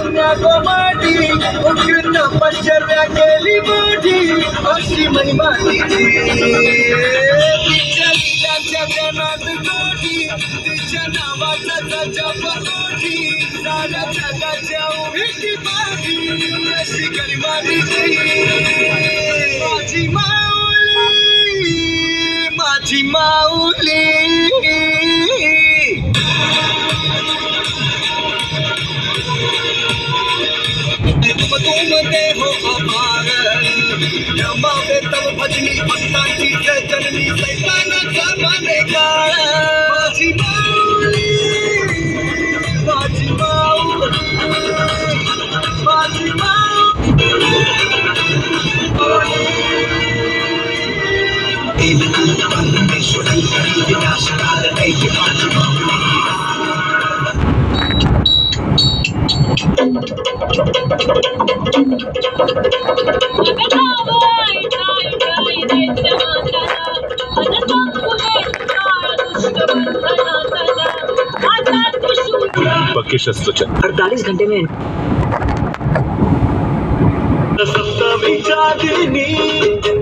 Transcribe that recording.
कन्या गोमाटी उकृत तपश्चर्या केली मोठी अशी महिमा तिची तिच्या लीलांच्या ज्ञानात कोटी तिच्या नावाचा जप कोटी साऱ्या जगाच्या उभीची पाठी अशी गरिमा तिची माझी माऊली माझी माऊली तुम देहो अपार रमावे तव भजनी भक्तांची जननी सैतानाचा माने काळ माझी माऊली माझी माऊली माझी पक्के शस्त्र 48 घंटे में सप्तमीच्या दिनी